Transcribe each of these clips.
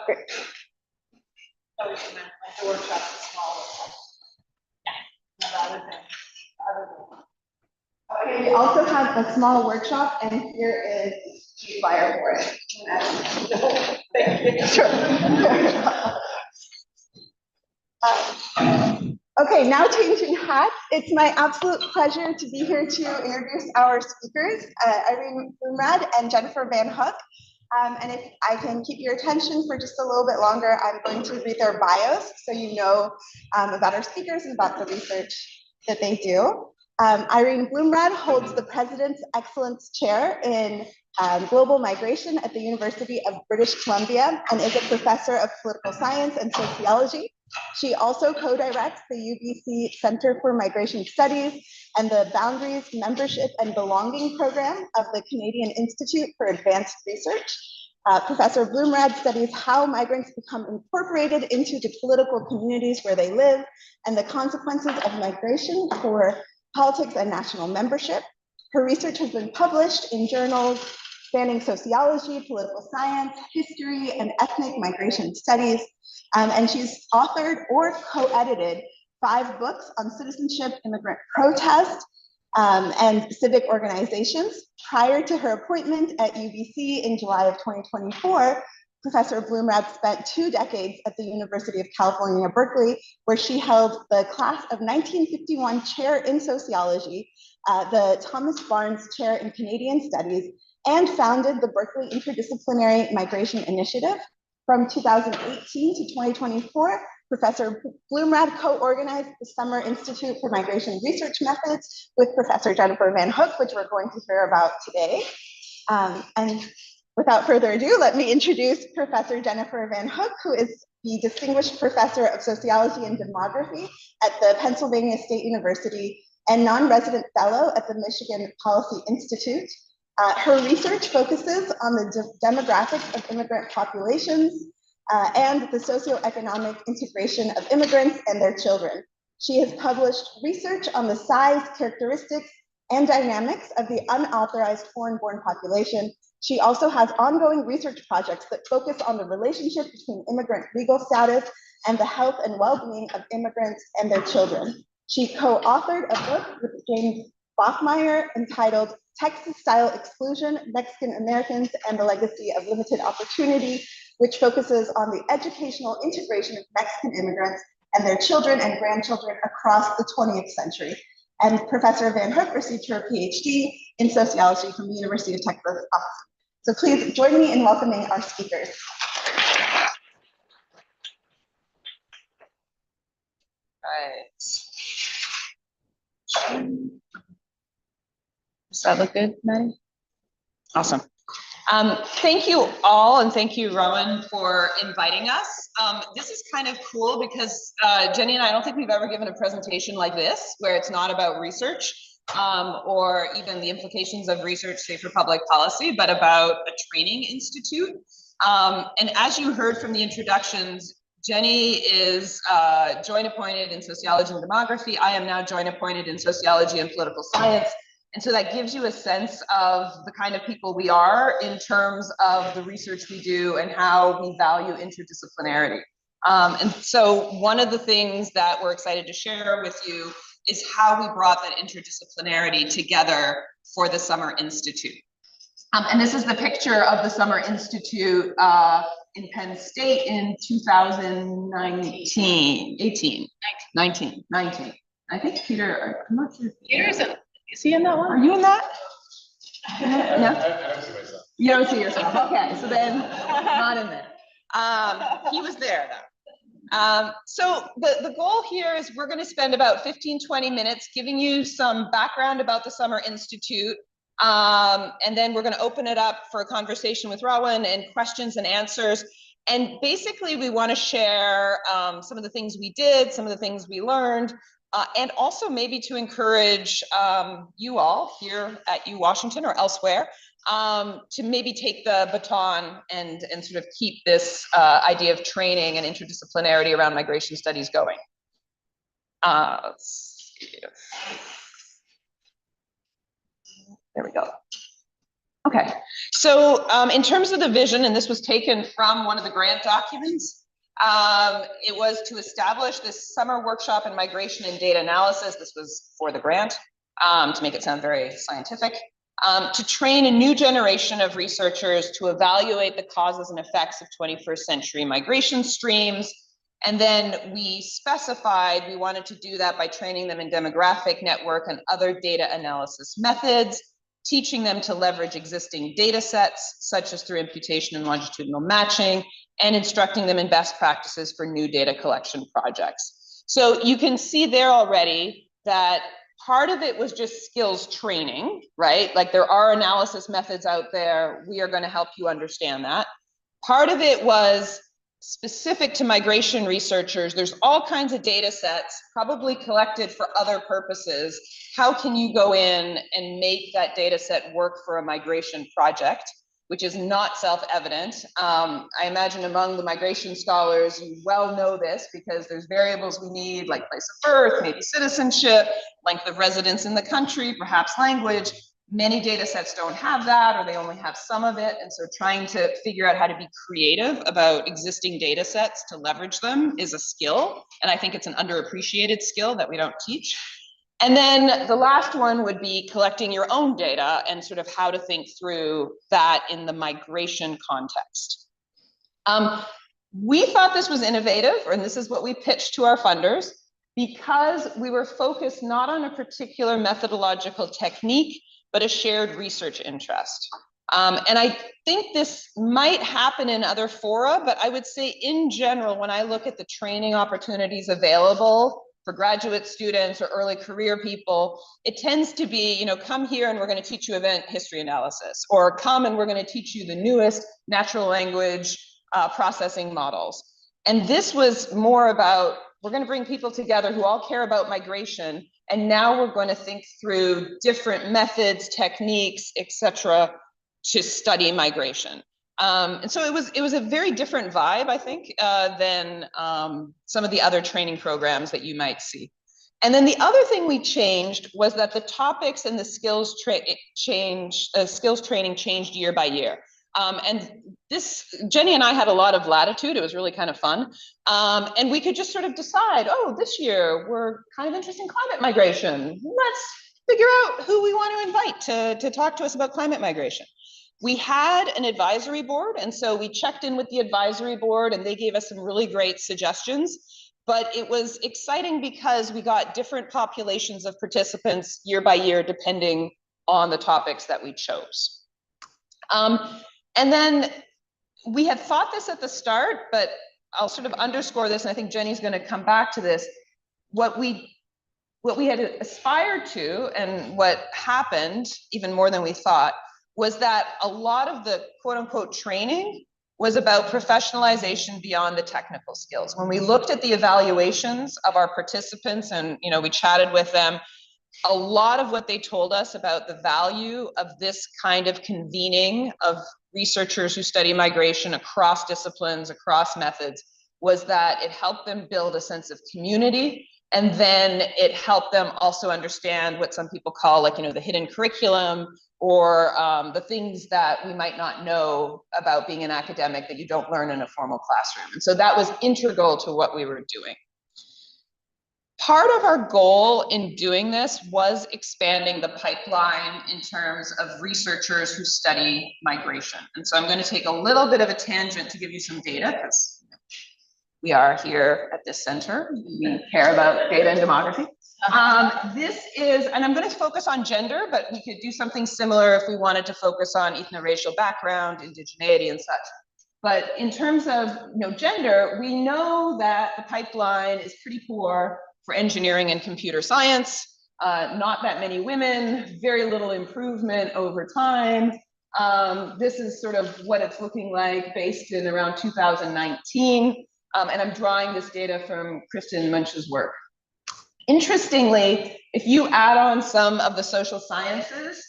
Great. Oh, you meant like the workshop is small. Yeah. Okay, we also have a small workshop, and here is the flyer for it. Thank you. Sure. Okay, now changing hats. It's my absolute pleasure to be here to introduce our speakers, Irene Bloomrad and Jennifer Van Hook. And if I can keep your attention for just a little bit longer, I'm going to read their bios so you know about our speakers and about the research that they do. Irene Bloomrad holds the President's Excellence Chair in Global Migration at the University of British Columbia and is a professor of political science and sociology. She also co-directs the UBC Center for Migration Studies and the Boundaries, Membership and Belonging program of the Canadian Institute for Advanced Research. Professor Bloomrad studies how migrants become incorporated into the political communities where they live and the consequences of migration for politics and national membership. Her research has been published in journals spanning sociology, political science, history, and ethnic migration studies. And she's authored or co-edited 5 books on citizenship, immigrant protest, and civic organizations. Prior to her appointment at UBC in July of 2024, Professor Bloomrad spent 2 decades at the University of California, Berkeley, where she held the class of 1951 chair in sociology, the Thomas Barnes Chair in Canadian Studies, and founded the Berkeley Interdisciplinary Migration Initiative. From 2018 to 2024, Professor Bloomrad co-organized the Summer Institute for Migration Research Methods with Professor Jennifer Van Hook, which we're going to hear about today. And without further ado, let me introduce Professor Jennifer Van Hook, who is the Distinguished Professor of Sociology and Demography at the Pennsylvania State University and non-resident fellow at the Michigan Policy Institute. Her research focuses on the demographics of immigrant populations and the socioeconomic integration of immigrants and their children. She has published research on the size, characteristics, and dynamics of the unauthorized foreign-born population. She also has ongoing research projects that focus on the relationship between immigrant legal status and the health and well-being of immigrants and their children. She co-authored a book with James Bachmeyer entitled Texas-Style Exclusion, Mexican Americans and the Legacy of Limited Opportunity, which focuses on the educational integration of Mexican immigrants and their children and grandchildren across the 20th century. And Professor Van Hook received her PhD in sociology from the University of Texas, Austin. So please join me in welcoming our speakers. Right. Does that look good, Maddie? Awesome. Thank you all, and thank you, Rowan, for inviting us. This is kind of cool because Jenny and I don't think we've ever given a presentation like this, where it's not about research or even the implications of research, say, for public policy, but about a training institute. And as you heard from the introductions, Jenny is joint appointed in sociology and demography. I am now joint appointed in sociology and political science. And so that gives you a sense of the kind of people we are in terms of the research we do and how we value interdisciplinarity. And so one of the things that we're excited to share with you is how we brought that interdisciplinarity together for the Summer Institute. And this is the picture of the Summer Institute in Penn State in 2019, 19. I think Peter, I'm not sure. Peter's in. Is he in that one? Are you in that? No? I don't see myself. You don't see yourself. Okay, so then not in there. He was there though. So the goal here is we're going to spend about 15-20 minutes giving you some background about the Summer Institute. And then we're going to open it up for a conversation with Rowan and questions and answers. And basically we want to share some of the things we did, some of the things we learned, and also maybe to encourage you all here at UWashington or elsewhere to maybe take the baton and sort of keep this idea of training and interdisciplinarity around migration studies going. Let's see. There we go. Okay, so in terms of the vision, and this was taken from one of the grant documents, it was to establish this summer workshop in migration and data analysis. This was for the grant, to make it sound very scientific, to train a new generation of researchers to evaluate the causes and effects of 21st century migration streams. And then we specified we wanted to do that by training them in demographic network and other data analysis methods, teaching them to leverage existing data sets, such as through imputation and longitudinal matching, and instructing them in best practices for new data collection projects. So you can see there already that part of it was just skills training, right? Like there are analysis methods out there. We are going to help you understand that. Part of it was specific to migration researchers. There's all kinds of data sets probably collected for other purposes. How can you go in and make that data set work for a migration project, which is not self-evident? I imagine among the migration scholars, you well know this because there's variables we need, like place of birth, maybe citizenship, length of residence in the country, perhaps language. Many data sets don't have that, or they only have some of it. And so trying to figure out how to be creative about existing data sets to leverage them is a skill. And I think it's an underappreciated skill that we don't teach. And then the last one would be collecting your own data and sort of how to think through that in the migration context. We thought this was innovative, and this is what we pitched to our funders, because we were focused not on a particular methodological technique, but a shared research interest. And I think this might happen in other fora, but I would say in general, when I look at the training opportunities available for graduate students or early career people, it tends to be, you know, come here and we're going to teach you event history analysis, or come and we're going to teach you the newest natural language processing models. And this was more about, we're going to bring people together who all care about migration, and now we're going to think through different methods, techniques, etc., to study migration. And so it was a very different vibe, I think, than some of the other training programs that you might see. And then the other thing we changed was that the topics and the skills training changed year by year. And this, Jenny and I had a lot of latitude. It was really kind of fun. And we could just sort of decide, oh, this year we're kind of interested in climate migration. Let's figure out who we want to invite to talk to us about climate migration. We had an advisory board, and so we checked in with the advisory board, and they gave us some really great suggestions. But it was exciting because we got different populations of participants year by year, depending on the topics that we chose. And then we had thought this at the start, but I'll sort of underscore this, and I think Jenny's going to come back to this. What we had aspired to, and what happened even more than we thought, was that a lot of the quote unquote training was about professionalization beyond the technical skills. When we looked at the evaluations of our participants and, you know, we chatted with them, a lot of what they told us about the value of this kind of convening of researchers who study migration across disciplines, across methods, was that it helped them build a sense of community. And then it helped them also understand what some people call, like, you know, the hidden curriculum, or the things that we might not know about being an academic that you don't learn in a formal classroom. And so that was integral to what we were doing. Part of our goal in doing this was expanding the pipeline in terms of researchers who study migration. And so I'm going to take a little bit of a tangent to give you some data, because we are here at this center. We care about data and demography. This is, and I'm going to focus on gender, but we could do something similar if we wanted to focus on ethno-racial background, indigeneity, and such. But in terms of, you know, gender, we know that the pipeline is pretty poor for engineering and computer science. Not that many women, very little improvement over time. This is sort of what it's looking like based in around 2019. And I'm drawing this data from Kristen Munch's work. Interestingly, if you add on some of the social sciences,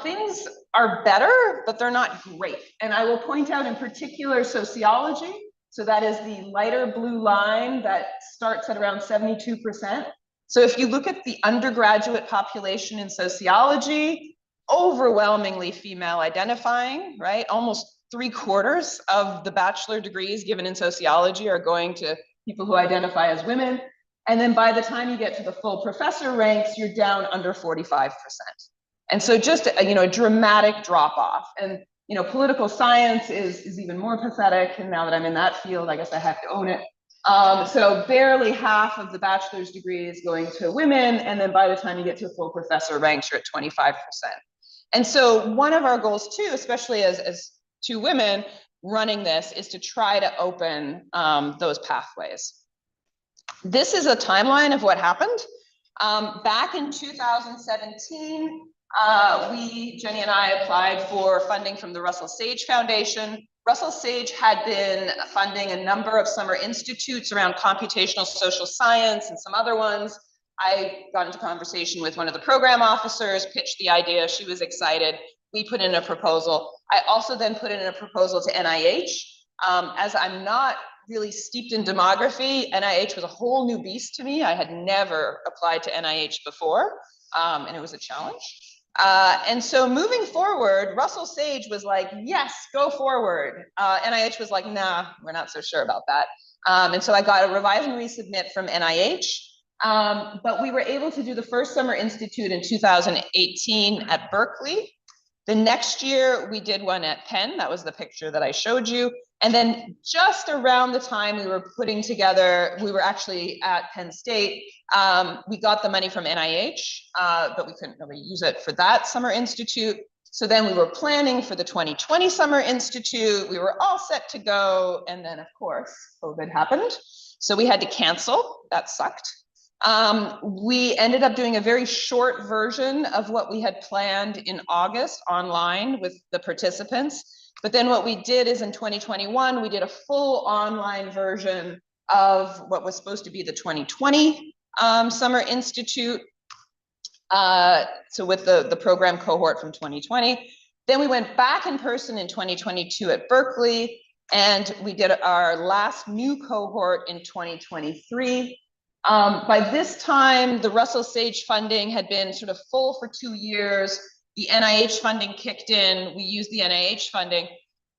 things are better, but they're not great. And I will point out in particular sociology. So that is the lighter blue line that starts at around 72%. So if you look at the undergraduate population in sociology, overwhelmingly female identifying, right? Almost 3/4 of the bachelor degrees given in sociology are going to people who identify as women. And then by the time you get to the full professor ranks, you're down under 45%. And so just a dramatic drop off. And political science is even more pathetic. And now that I'm in that field, I guess I have to own it. So barely half of the bachelor's degrees going to women. And then by the time you get to full professor ranks, you're at 25%. And so one of our goals too, especially as two women running this, is to try to open those pathways. This is a timeline of what happened. Back in 2017, Jenny and I applied for funding from the Russell Sage Foundation. Russell Sage had been funding a number of summer institutes around computational social science and some other ones. I got into conversation with one of the program officers, pitched the idea. She was excited. We put in a proposal. I also then put in a proposal to NIH. As I'm not really steeped in demography, NIH was a whole new beast to me. I had never applied to NIH before, and it was a challenge. And so moving forward, Russell Sage was like, yes, go forward. NIH was like, nah, we're not so sure about that. And so I got a revise and resubmit from NIH. But we were able to do the first Summer Institute in 2018 at Berkeley. The next year, we did one at Penn. That was the picture that I showed you. And then just around the time we were putting together, we were actually at Penn State, we got the money from NIH, but we couldn't really use it for that Summer Institute. So then we were planning for the 2020 Summer Institute. We were all set to go. And then, of course, COVID happened. So we had to cancel. That sucked. We ended up doing a very short version of what we had planned in August online with the participants. But then what we did is in 2021, we did a full online version of what was supposed to be the 2020 Summer Institute. So with the program cohort from 2020. Then we went back in person in 2022 at Berkeley, and we did our last new cohort in 2023. By this time, the Russell Sage funding had been sort of full for 2 years. The NIH funding kicked in. We used the NIH funding.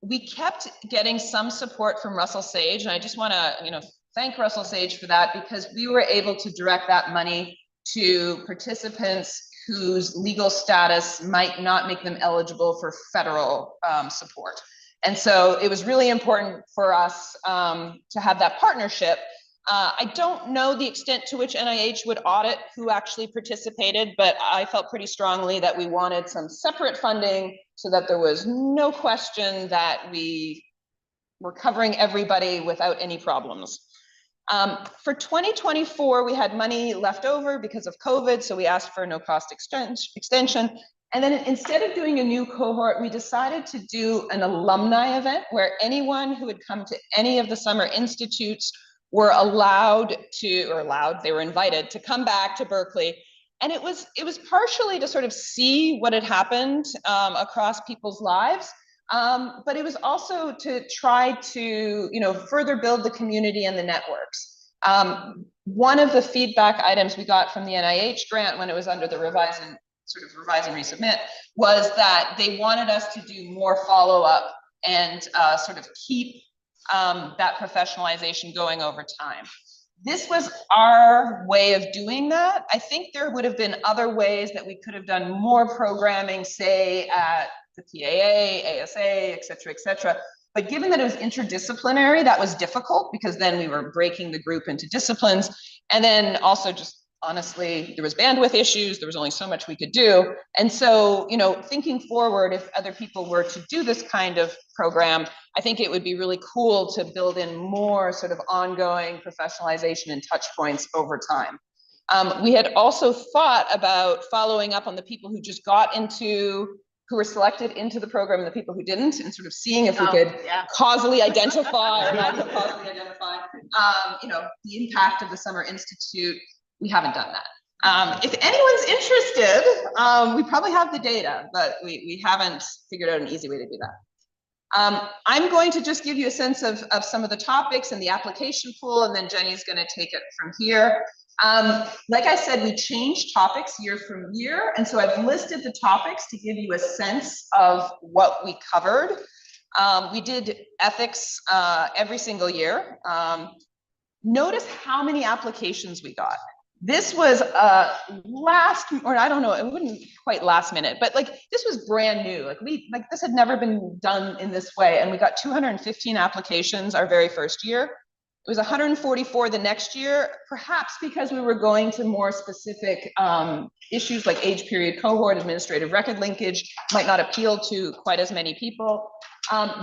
We kept getting some support from Russell Sage, and I just want to, thank Russell Sage for that, because we were able to direct that money to participants whose legal status might not make them eligible for federal support. And so it was really important for us to have that partnership. I don't know the extent to which NIH would audit who actually participated, but I felt pretty strongly that we wanted some separate funding so that there was no question that we were covering everybody without any problems. For 2024, we had money left over because of COVID, so we asked for a no-cost extension. And then instead of doing a new cohort, we decided to do an alumni event where anyone who had come to any of the summer institutes were they were invited to come back to Berkeley. And it was partially to sort of see what had happened across people's lives, but it was also to try to further build the community and the networks. One of the feedback items we got from the NIH grant when it was under the revise and resubmit was that they wanted us to do more follow-up and sort of keep that professionalization going over time. This was our way of doing that. I think there would have been other ways that we could have done more programming, say at the PAA, ASA, et cetera, But given that it was interdisciplinary, that was difficult because then we were breaking the group into disciplines. And then also just honestly, there was bandwidth issues. There was only so much we could do. And so, thinking forward, if other people were to do this kind of program, I think it would be really cool to build in more sort of ongoing professionalization and touch points over time. We had also thought about following up on the people who just who were selected into the program and the people who didn't, and sort of seeing if we could causally identify or not causally identify, the impact of the Summer Institute. We haven't done that. If anyone's interested, we probably have the data, but we haven't figured out an easy way to do that. I'm going to just give you a sense of some of the topics and the application pool, and then Jenny's going to take it from here. Like I said, we change topics year from year, and so I've listed the topics to give you a sense of what we covered. We did ethics every single year. Notice how many applications we got. This was last, or I don't know, it wouldn't quite last minute, but like this was brand new. Like this had never been done in this way, and we got 215 applications our very first year. It was 144 the next year, perhaps because we were going to more specific issues like age period cohort, administrative record linkage might not appeal to quite as many people.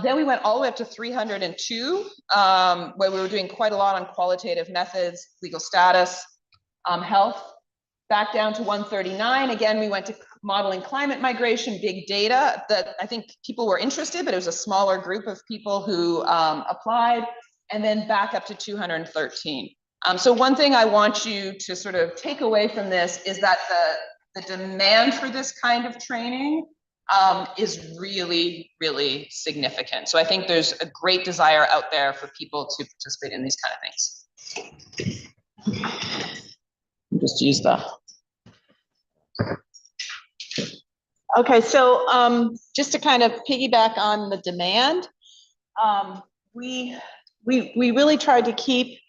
Then we went all the way up to 302, where we were doing quite a lot on qualitative methods, legal status, health. Back down to 139. Again, we went to modeling climate migration, big data, that I think people were interested, but it was a smaller group of people who applied. And then back up to 213. So one thing I want you to sort of take away from this is that the demand for this kind of training is really, really significant. So I think there's a great desire out there for people to participate in these kind of things. Just use the. Okay, so just to kind of piggyback on the demand, we really tried to keep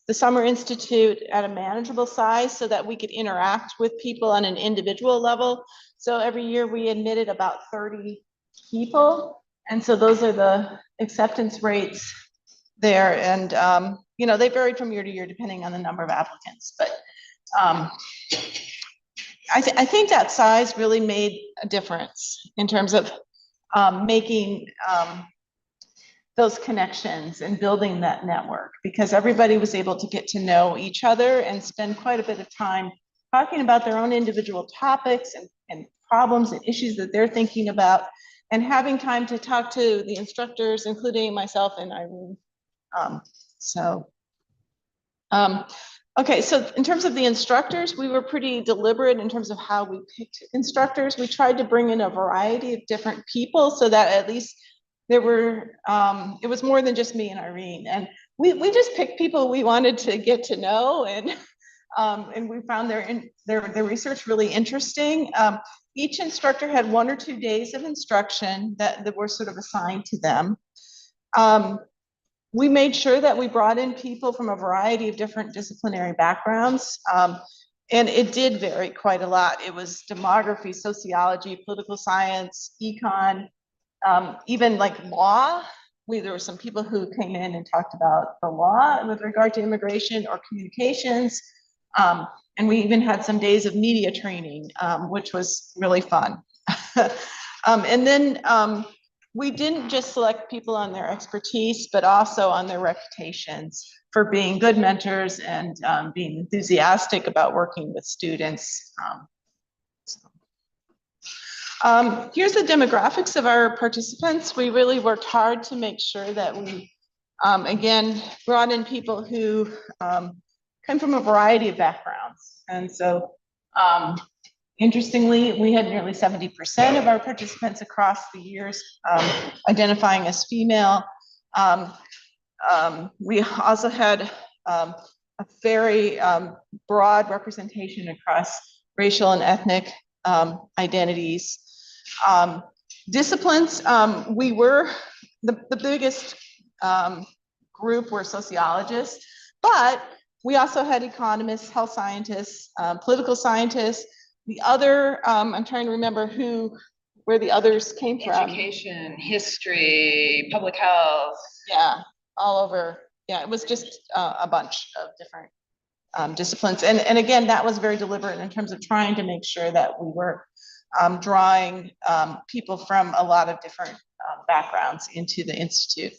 the Summer Institute at a manageable size so that we could interact with people on an individual level. So every year we admitted about 30 people. And so those are the acceptance rates there. And, you know, they varied from year to year depending on the number of applicants. But I think that size really made a difference in terms of making those connections and building that network, because everybody was able to get to know each other and spend quite a bit of time talking about their own individual topics and problems and issues that they're thinking about, and having time to talk to the instructors, including myself and Irene. Okay, so in terms of the instructors, we were pretty deliberate in terms of how we picked instructors. We tried to bring in a variety of different people so that at least there were, it was more than just me and Irene. And we just picked people we wanted to get to know, and we found their research really interesting. Each instructor had 1 or 2 days of instruction that were sort of assigned to them. We made sure that we brought in people from a variety of different disciplinary backgrounds, and it did vary quite a lot. It was demography, sociology, political science, econ, even like law. There were some people who came in and talked about the law with regard to immigration or communications, and we even had some days of media training, which was really fun. And then we didn't just select people on their expertise, but also on their reputations for being good mentors and being enthusiastic about working with students. Here's the demographics of our participants. We really worked hard to make sure that we, again, brought in people who come from a variety of backgrounds. And so, interestingly, we had nearly 70% of our participants across the years identifying as female. We also had a very broad representation across racial and ethnic identities. Disciplines, we were, the biggest group were sociologists, but we also had economists, health scientists, political scientists. The other, I'm trying to remember where the others came from. Education, history, public health. Yeah, all over. Yeah, it was just a bunch of different disciplines. And again, that was very deliberate in terms of trying to make sure that we were drawing people from a lot of different backgrounds into the Institute.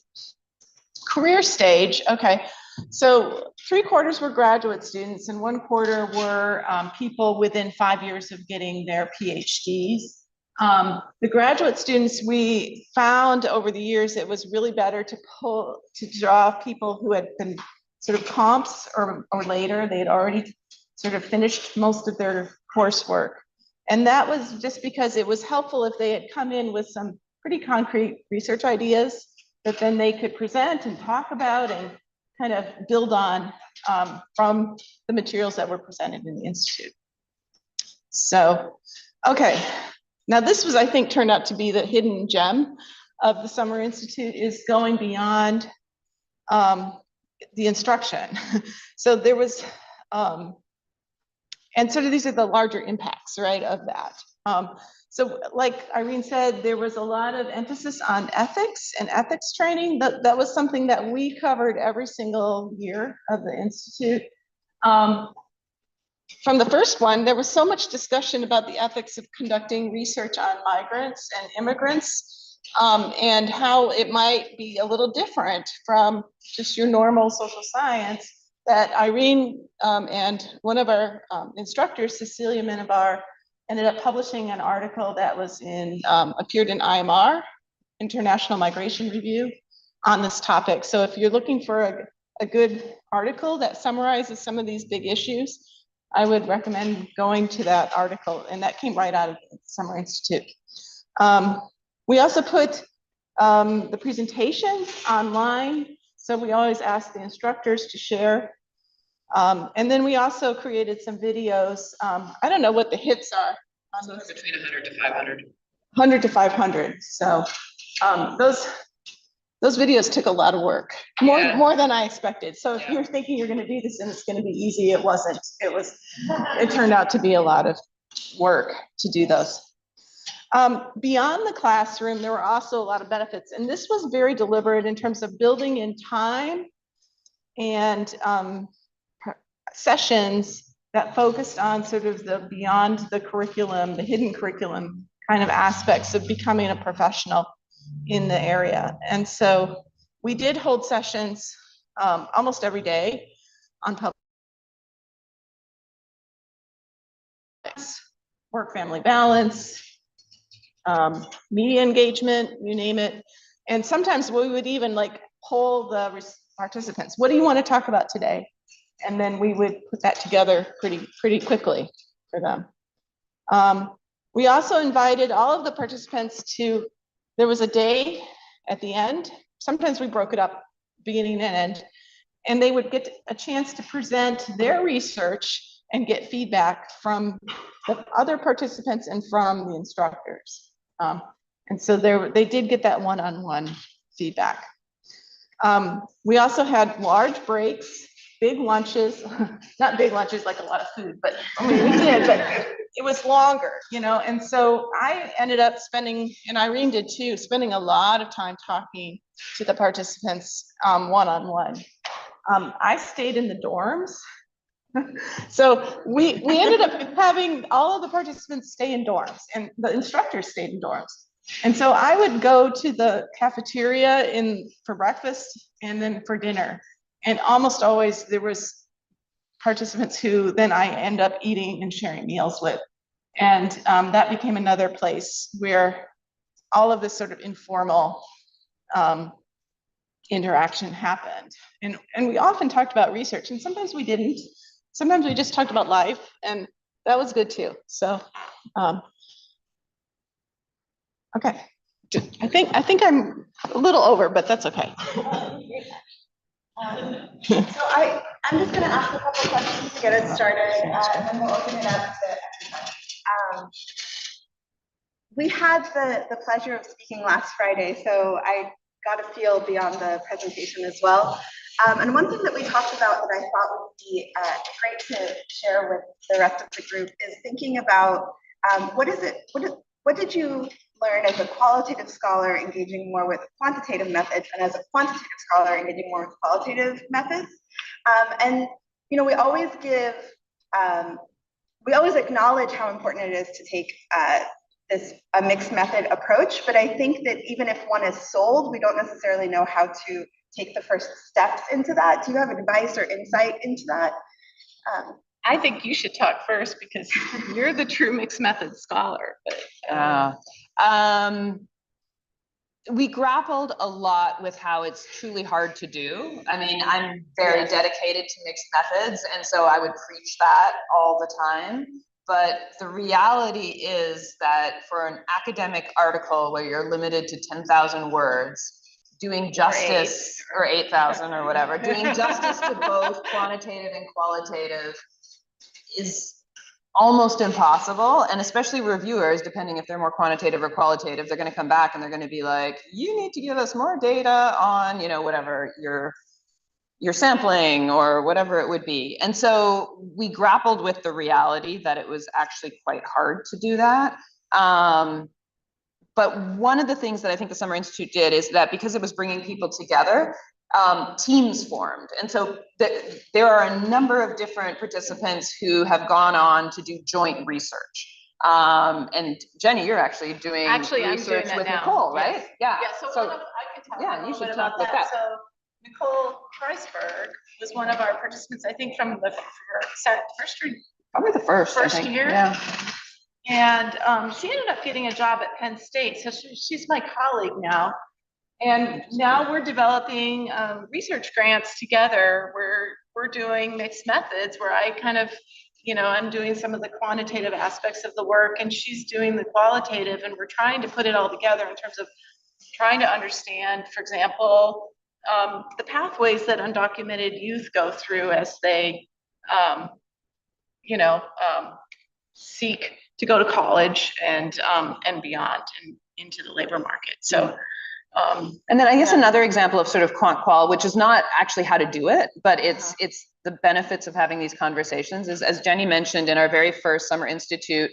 Career stage, okay. So 3/4 were graduate students and 1/4 were people within 5 years of getting their PhDs. The graduate students, we found over the years, it was really better to draw people who had been sort of comps or later. They had already sort of finished most of their coursework. And that was just because it was helpful if they had come in with some pretty concrete research ideas that then they could present and talk about and kind of build on from the materials that were presented in the Institute. So, okay. Now this was, I think, turned out to be the hidden gem of the Summer Institute, is going beyond the instruction. So there was, and sort of these are the larger impacts, right, of that. So like Irene said, there was a lot of emphasis on ethics and ethics training. That was something that we covered every single year of the Institute. From the first one, there was so much discussion about the ethics of conducting research on migrants and immigrants, and how it might be a little different from just your normal social science, that Irene and one of our instructors, Cecilia Minibar, ended up publishing an article that was appeared in IMR, International Migration Review, on this topic. So if you're looking for a good article that summarizes some of these big issues, I would recommend going to that article, and that came right out of the Summer Institute. We also put the presentations online, so we always ask the instructors to share. And then we also created some videos. I don't know what the hits are. Somewhere between 100 to 500. 100 to 500. So those videos took a lot of work, more than I expected. So if you're thinking you're going to do this and it's going to be easy, it wasn't. It turned out to be a lot of work to do those. Beyond the classroom, there were also a lot of benefits, and this was very deliberate in terms of building in time and sessions that focused on sort of the beyond the curriculum, the hidden curriculum kind of aspects of becoming a professional in the area. And so we did hold sessions almost every day on public work-family balance, media engagement, you name it. And sometimes we would even like poll the participants. What do you want to talk about today? And then we would put that together pretty quickly for them. We also invited all of the participants to, there was a day at the end. Sometimes we broke it up beginning and end, and they would get a chance to present their research and get feedback from the other participants and from the instructors. And so they did get that one-on-one feedback. We also had large breaks, big lunches, not big lunches like a lot of food, but I mean, we did, but it was longer, you know? And so I ended up spending, and Irene did too, spending a lot of time talking to the participants one-on-one. I stayed in the dorms. So we ended up having all of the participants stay in dorms, and the instructors stayed in dorms. And so I would go to the cafeteria for breakfast and then for dinner. And almost always there was participants who then I end up eating and sharing meals with. And that became another place where all of this sort of informal interaction happened. And we often talked about research, and sometimes we didn't. Sometimes we just talked about life, and that was good too. So, okay. I think I'm a little over, but that's okay. So I'm just going to ask a couple questions to get us started, and then we'll open it up to everyone. We had the pleasure of speaking last Friday, so I got a feel beyond the presentation as well. And one thing that we talked about that I thought would be great to share with the rest of the group is thinking about what did you learn as a qualitative scholar engaging more with quantitative methods, and as a quantitative scholar engaging more with qualitative methods. And you know, we always acknowledge how important it is to take a mixed method approach, but I think that even if one is sold, we don't necessarily know how to take the first steps into that. Do you have advice or insight into that? I think you should talk first because you're the true mixed method scholar. But, we grappled a lot with how it's truly hard to do. I mean, I'm very dedicated to mixed methods, and so I would preach that all the time. But the reality is that for an academic article where you're limited to 10,000 words, doing justice, or 8,000 or whatever, doing justice to both quantitative and qualitative is almost impossible. And especially reviewers, depending if they're more quantitative or qualitative, they're going to come back and they're going to be like, you need to give us more data on, you know, whatever your sampling or whatever it would be. And so we grappled with the reality that it was actually quite hard to do that. But one of the things that I think the Summer Institute did is that because it was bringing people together, teams formed. And so there are a number of different participants who have gone on to do joint research. And Jenny, you're actually doing research with now. Nicole, right? Yes. Yeah. So I can talk yeah, a you little should bit talk about with that. So Nicole Kreisberg was one of our participants, I think, from the first Probably the first year. Yeah. And she ended up getting a job at Penn State. So she's my colleague now. And now we're developing research grants together. We're doing mixed methods where I kind of, you know, I'm doing some of the quantitative aspects of the work and she's doing the qualitative, and we're trying to put it all together in terms of trying to understand, for example, the pathways that undocumented youth go through as they, seek to go to college and beyond and into the labor market. So. And then I guess another example of sort of quant qual, which is not actually how to do it, but it's the benefits of having these conversations is, as Jenny mentioned in our very first Summer Institute,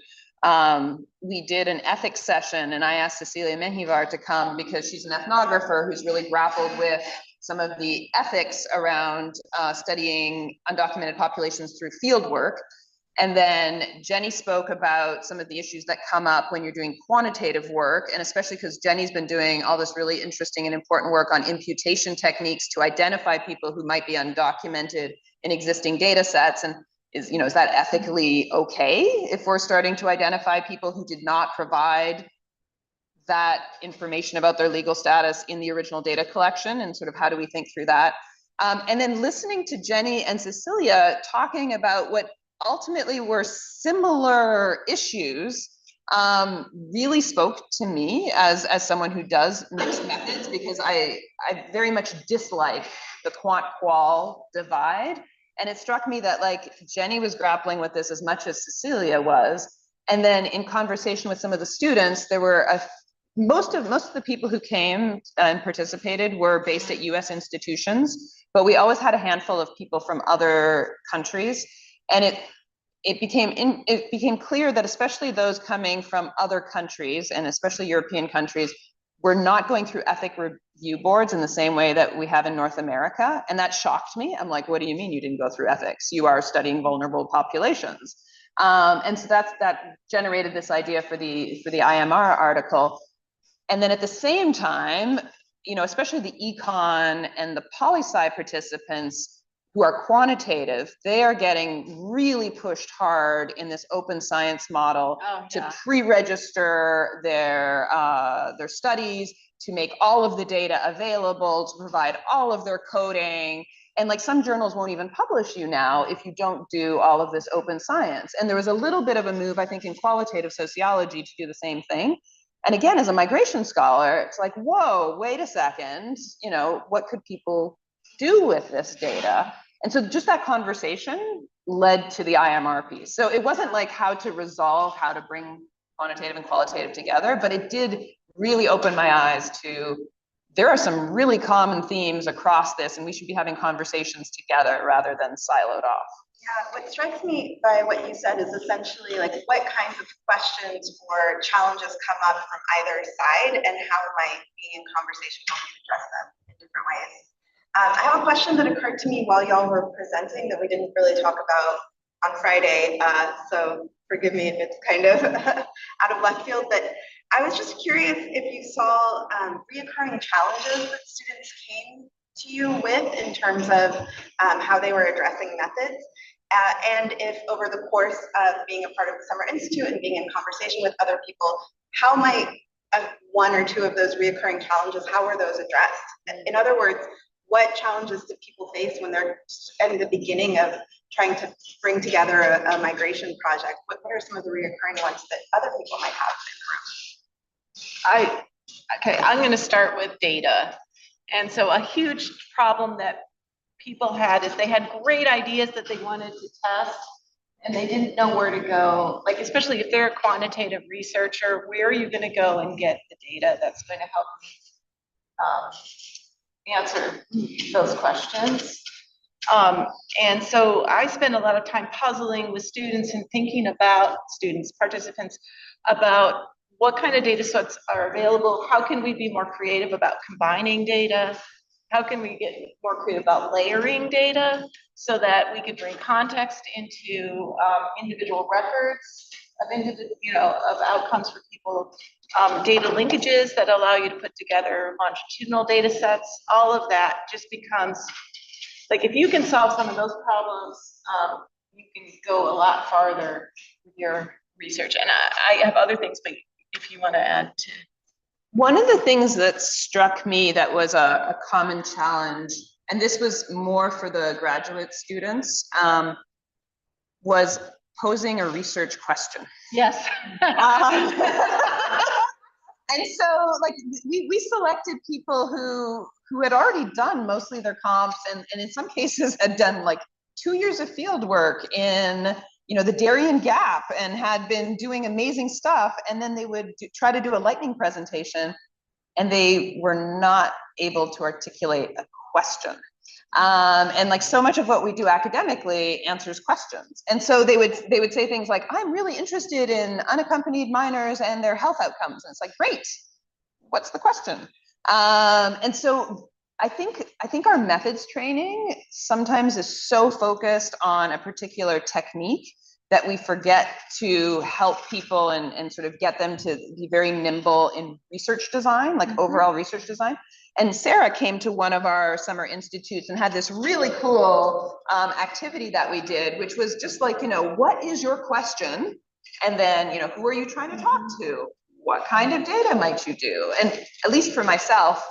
we did an ethics session and I asked Cecilia Mehivar to come because she's an ethnographer who's really grappled with some of the ethics around studying undocumented populations through field work. And then Jenny spoke about some of the issues that come up when you're doing quantitative work, and especially because Jenny's been doing all this really interesting and important work on imputation techniques to identify people who might be undocumented in existing data sets. And is that ethically okay if we're starting to identify people who did not provide that information about their legal status in the original data collection, and sort of how do we think through that? And then listening to Jenny and Cecilia talking about what ultimately were similar issues really spoke to me as someone who does mixed methods, because I very much dislike the quant qual divide. And it struck me that like Jenny was grappling with this as much as Cecilia was. And then in conversation with some of the students, there were most of the people who came and participated were based at US institutions, but we always had a handful of people from other countries. And it became clear that especially those coming from other countries, and especially European countries, were not going through ethic review boards in the same way that we have in North America. And that shocked me. I'm like, what do you mean you didn't go through ethics? You are studying vulnerable populations. And so that generated this idea for the IMR article. And then at the same time, especially the econ and the poli-sci participants who are quantitative, they are getting really pushed hard in this open science model to pre-register their studies, to make all of the data available, to provide all of their coding. And like some journals won't even publish you now if you don't do all of this open science. And there was a little bit of a move, I think, in qualitative sociology to do the same thing. And again, as a migration scholar, it's like, whoa, wait a second, what could people do with this data? And so just that conversation led to the IMR piece. So it wasn't like how to bring quantitative and qualitative together, but it did really open my eyes to, there are some really common themes across this, and we should be having conversations together rather than siloed off. Yeah, what strikes me by what you said is essentially like what kinds of questions or challenges come up from either side and how might being in conversation help you address them in different ways. I have a question that occurred to me while y'all were presenting that we didn't really talk about on Friday, so forgive me if it's kind of out of left field, but I was just curious if you saw reoccurring challenges that students came to you with in terms of how they were addressing methods. And if over the course of being a part of the Summer Institute and being in conversation with other people, how might one or two of those reoccurring challenges, how were those addressed? In other words, what challenges do people face when they're at the beginning of trying to bring together a migration project? What are some of the reoccurring ones that other people might have in the room? I'm going to start with data. And so a huge problem that people had is they had great ideas that they wanted to test and they didn't know where to go. Like, especially if they're a quantitative researcher, where are you going to go and get the data that's going to help answer those questions? And so I spend a lot of time puzzling with students and thinking about participants, about what kind of data sets are available? How can we be more creative about combining data? How can we get more creative about layering data so that we could bring context into individual records of outcomes for people, data linkages that allow you to put together longitudinal data sets. All of that just becomes, like, if you can solve some of those problems, you can go a lot farther with your research. And I have other things, but if you want to add to. One of the things that struck me that was a common challenge, and this was more for the graduate students, was posing a research question. Yes. And so, like, we selected people who had already done mostly their comps, and in some cases had done like 2 years of field work in, you know, the Darien Gap, and had been doing amazing stuff. And then they would try to do a lightning presentation, and they were not able to articulate a question. And like so much of what we do academically answers questions. And so they would say things like, I'm really interested in unaccompanied minors and their health outcomes. And it's like, great, what's the question? And so I think our methods training sometimes is so focused on a particular technique that we forget to help people and sort of get them to be very nimble in research design, like overall research design. And Sarah came to one of our summer institutes and had this really cool activity that we did, which was just like, you know, what is your question? And then, you know, who are you trying to talk to? What kind of data might you do? And at least for myself,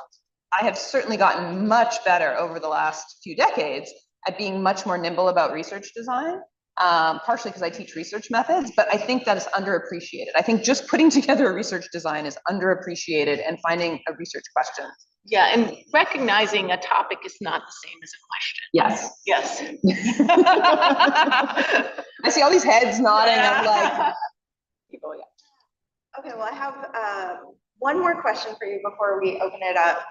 I have certainly gotten much better over the last few decades at being much more nimble about research design. Partially because I teach research methods, but I think that is underappreciated. I think just putting together a research design is underappreciated, and finding a research question. Yeah, and recognizing a topic is not the same as a question. Yes. Yes. I see all these heads nodding. I'm like, people, yeah. Okay, well, I have one more question for you before we open it up,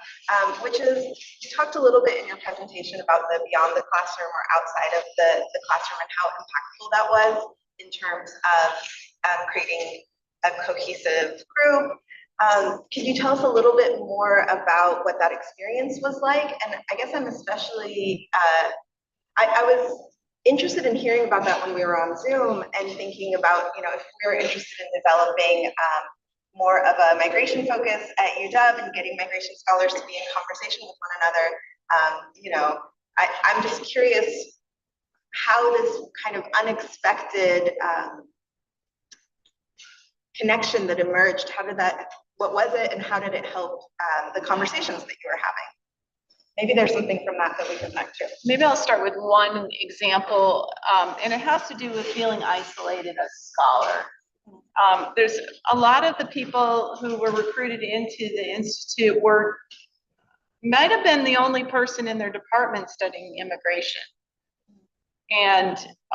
which is, you talked a little bit in your presentation about the beyond the classroom or outside of the classroom and how impactful that was in terms of creating a cohesive group. Can you tell us a little bit more about what that experience was like? And I guess I'm especially, I was interested in hearing about that when we were on Zoom, and thinking about, you know, if we were interested in developing more of a migration focus at UW and getting migration scholars to be in conversation with one another. You know, I'm just curious how this kind of unexpected connection that emerged, what was it, and how did it help the conversations that you were having? Maybe there's something from that we can back to. Maybe I'll start with one example, and it has to do with feeling isolated as a scholar. There's a lot of the people who were recruited into the institute might have been the only person in their department studying immigration,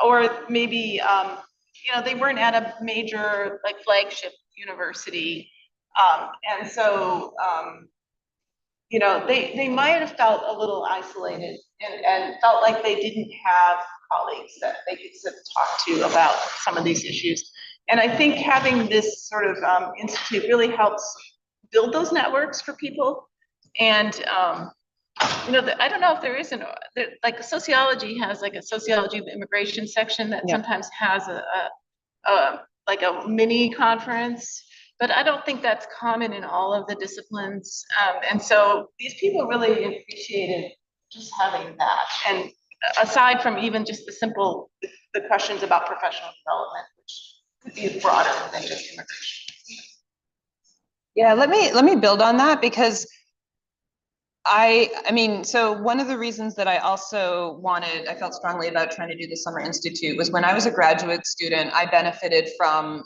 or maybe you know, they weren't at a major like flagship university, and so you know, they might have felt a little isolated and felt like they didn't have colleagues that they could sit and talk to about some of these issues. And I think having this sort of institute really helps build those networks for people. And you know, I don't know if there is like sociology has like a sociology of immigration section that sometimes has like a mini conference, but I don't think that's common in all of the disciplines. And so these people really appreciated just having that. And aside from even just the questions about professional development, which could be broader than just immigration. Yeah, let me build on that, because I mean, so one of the reasons that I felt strongly about trying to do the Summer Institute was when I was a graduate student, I benefited from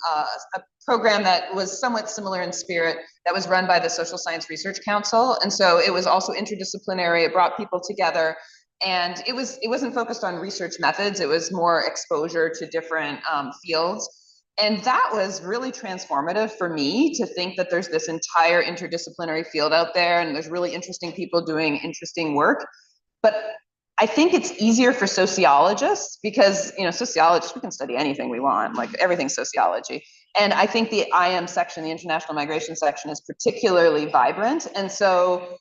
a program that was somewhat similar in spirit that was run by the Social Science Research Council. And so it was also interdisciplinary, it brought people together. And it wasn't focused on research methods, it was more exposure to different fields. And that was really transformative for me to think that there's this entire interdisciplinary field out there and there's really interesting people doing interesting work. But I think it's easier for sociologists because, sociologists, we can study anything we want, like everything's sociology. And I think the IM section, the international migration section, is particularly vibrant. And so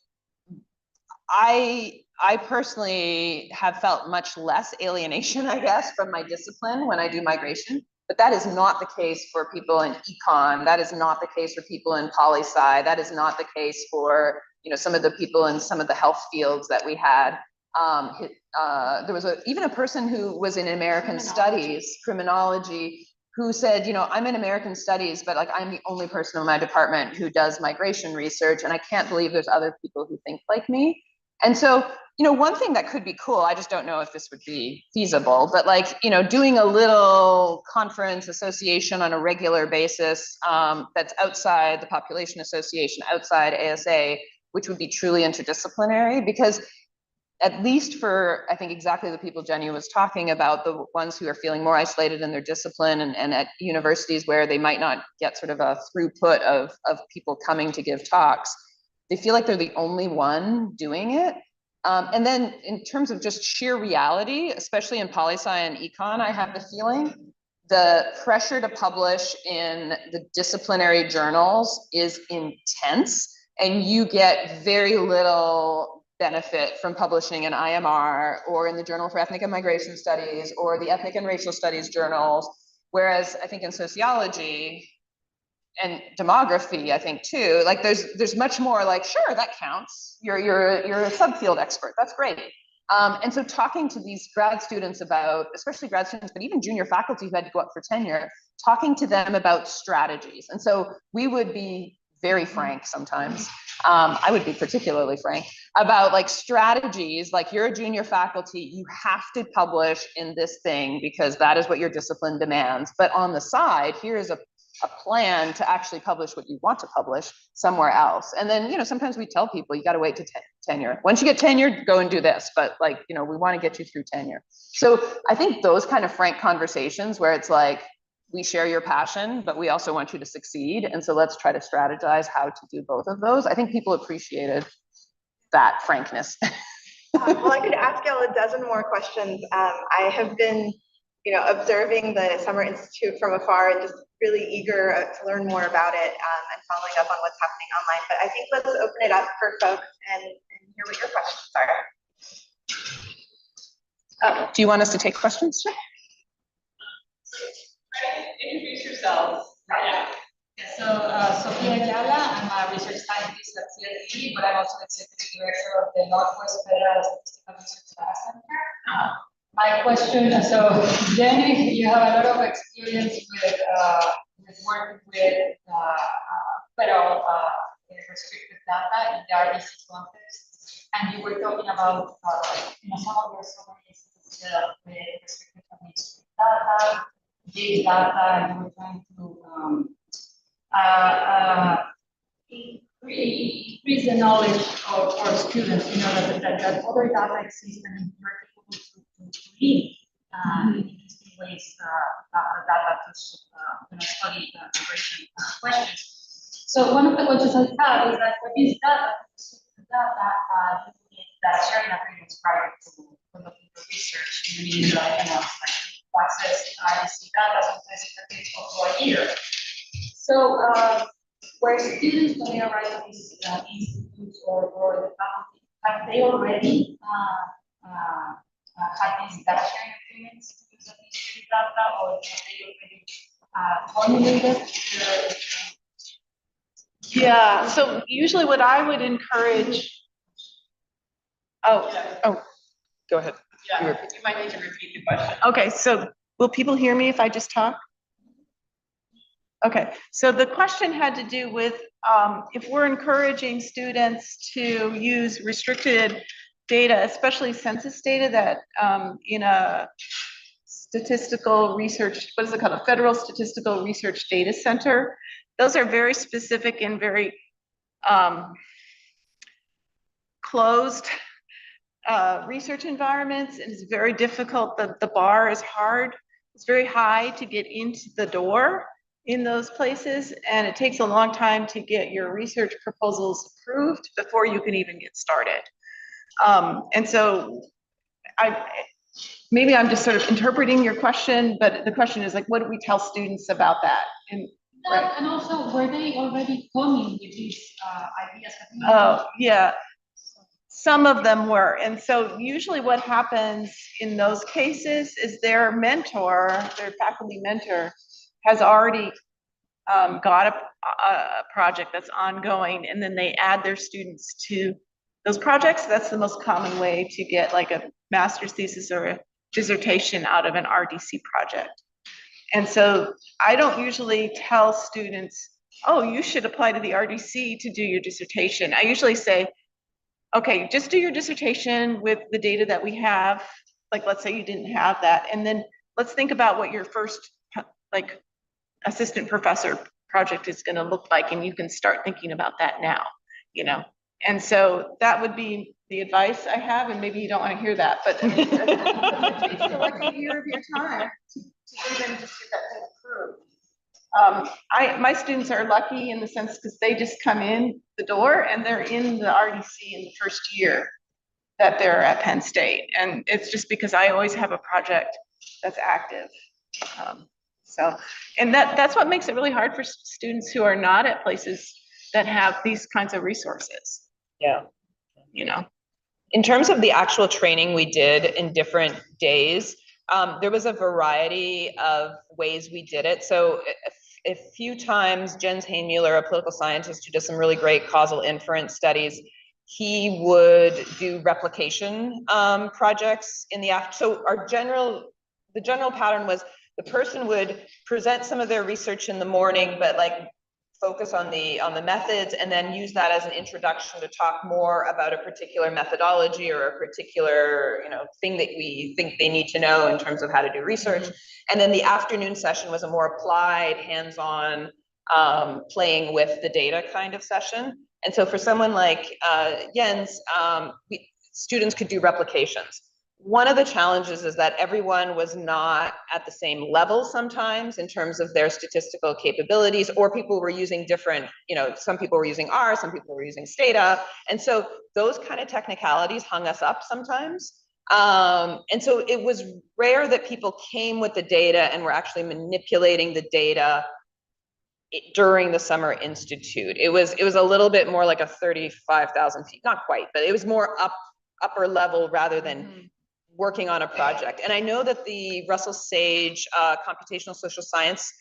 I personally have felt much less alienation, I guess, from my discipline when I do migration. But that is not the case for people in econ. That is not the case for people in poli-sci. That is not the case for some of the people in some of the health fields that we had. There was even a person who was in American studies, criminology, who said, I'm in American studies, but like I'm the only person in my department who does migration research, and I can't believe there's other people who think like me. And so, one thing that could be cool, I just don't know if this would be feasible, but like, doing a little conference association on a regular basis that's outside the population association, outside ASA, which would be truly interdisciplinary, because at least for, I think, exactly the people Jenny was talking about, the ones who are feeling more isolated in their discipline and at universities where they might not get sort of a throughput of people coming to give talks, they feel like they're the only one doing it. And then in terms of just sheer reality, especially in poli-sci and econ, I have the feeling the pressure to publish in the disciplinary journals is intense, and you get very little benefit from publishing in IMR or in the Journal for Ethnic and Migration Studies or the Ethnic and Racial Studies journals. Whereas I think in sociology and demography, I think too, like there's much more like, sure, that counts. You're a subfield expert. That's great. And so talking to these grad students about, especially grad students, but even junior faculty who had to go up for tenure, talking to them about strategies. And so we would be very frank sometimes. I would be particularly frank about like strategies, like you're a junior faculty, you have to publish in this thing because that is what your discipline demands. But on the side, here is a plan to actually publish what you want to publish somewhere else. And then, sometimes we tell people you got to wait to tenure. Once you get tenure, go and do this. But like, we want to get you through tenure. So I think those kind of frank conversations where it's like, we share your passion, but we also want you to succeed. And so let's try to strategize how to do both of those. I think people appreciated that frankness. Well, I could ask y'all a dozen more questions. I have been, observing the Summer Institute from afar and just really eager to learn more about it and following up on what's happening online. But I think let's open it up for folks and hear what your questions are. Do you want us to take questions? Introduce yourselves. Yeah. So, Sofia Ayala, I'm a research scientist at CSE, but I'm also executive director of the Northwest Federal Statistical Research Data Center. My question, so Jenny, you have a lot of experience with working with federal restricted data in the RDC context, and you were talking about some of your summaries with restricted administrative data, big data, and you were trying to increase the knowledge of our students, that other data exist and you're able to read in interesting ways data to study migration questions. So one of the questions I have is that for this data, you need data sharing agreements prior to conducting the research. You need access IDC data, sometimes it can take up to a year. So where students, when they arrive at these institutes or the faculty, have they already had these data sharing agreements with the administrative data, or have they already formulated? Yeah, so usually what I would encourage, go ahead. Yeah, you might need to repeat the question. Okay, so will people hear me if I just talk? Okay, so the question had to do with if we're encouraging students to use restricted data, especially census data that in a statistical research, what is it called, a federal statistical research data center. Those are very specific and very closed research environments, and it's very difficult. The bar is hard. It's very high to get into the door in those places, and it takes a long time to get your research proposals approved before you can even get started. And so maybe I'm just sort of interpreting your question, but the question is like, what do we tell students about that? And that, and also, were they already coming with these ideas? Oh, yeah. Some of them were. And so usually what happens in those cases is their mentor, their faculty mentor, has already got a project that's ongoing, and then they add their students to those projects. That's the most common way to get like a master's thesis or a dissertation out of an RDC project. And so I don't usually tell students, oh, you should apply to the RDC to do your dissertation. I usually say, okay, just do your dissertation with the data that we have. Like, let's say you didn't have that. And then let's think about what your first like assistant professor project is going to look like. And you can start thinking about that now, you know? And so that would be the advice I have. And maybe you don't want to hear that, but it takes like a year of your time to even just get that thing approved. My students are lucky in the sense because they just come in the door and they're in the RDC in the first year that they're at Penn State. And it's just because I always have a project that's active. And that's what makes it really hard for students who are not at places that have these kinds of resources. Yeah. You know. In terms of the actual training we did in different days, there was a variety of ways we did it. So a few times, Jens Hainmuller, a political scientist who does some really great causal inference studies, he would do replication projects in the after. So the general pattern was the person would present some of their research in the morning, but like focus on the methods, and then use that as an introduction to talk more about a particular methodology or a particular, thing that we think they need to know in terms of how to do research. And then the afternoon session was a more applied, hands-on, playing with the data kind of session. And so for someone like Jens, students could do replications. One of the challenges is that everyone was not at the same level sometimes in terms of their statistical capabilities, or people were using different, some people were using R, some people were using Stata. And so those kind of technicalities hung us up sometimes. And so it was rare that people came with the data and were actually manipulating the data during the Summer Institute. It was a little bit more like a 35,000 feet, not quite, but it was more upper level rather than working on a project. And I know that the Russell Sage Computational Social Science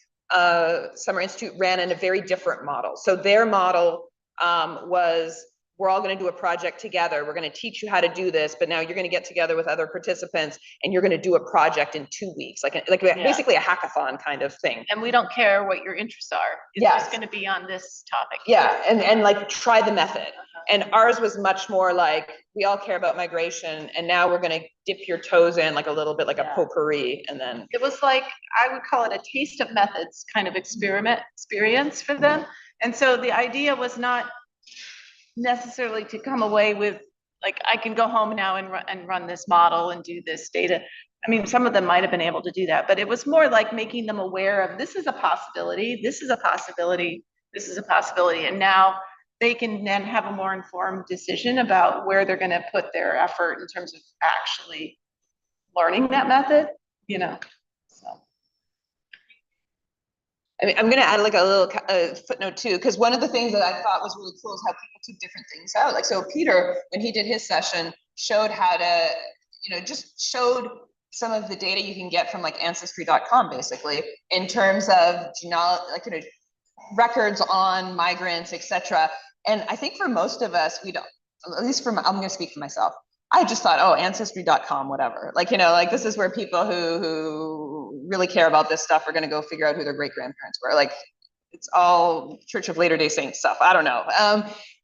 Summer Institute ran in a very different model. So their model was, we're all going to do a project together. We're going to teach you how to do this, but now you're going to get together with other participants and you're going to do a project in 2 weeks, basically a hackathon kind of thing. And we don't care what your interests are. It's just going to be on this topic. Yeah, and like try the method. And ours was much more like, we all care about migration, and now we're going to dip your toes in like a little bit like a potpourri, and then. It was like, I would call it a taste of methods kind of experience for them. And so the idea was not necessarily to come away with like, I can go home now and run this model and do this data. I mean, some of them might have been able to do that, but it was more like making them aware of, this is a possibility, this is a possibility, this is a possibility. And now they can then have a more informed decision about where they're going to put their effort in terms of actually learning that method, so. I mean, I'm going to add like a little footnote too, because one of the things that I thought was really cool is how people took different things out. Like, so Peter, when he did his session, showed how to, just showed some of the data you can get from like ancestry.com basically in terms of records on migrants, etc. And I think for most of us, we don't, at least I'm going to speak for myself. I just thought, oh, ancestry.com, whatever. This is where people who really care about this stuff are going to go figure out who their great grandparents were. Like, it's all Church of Latter-day Saints stuff. I don't know.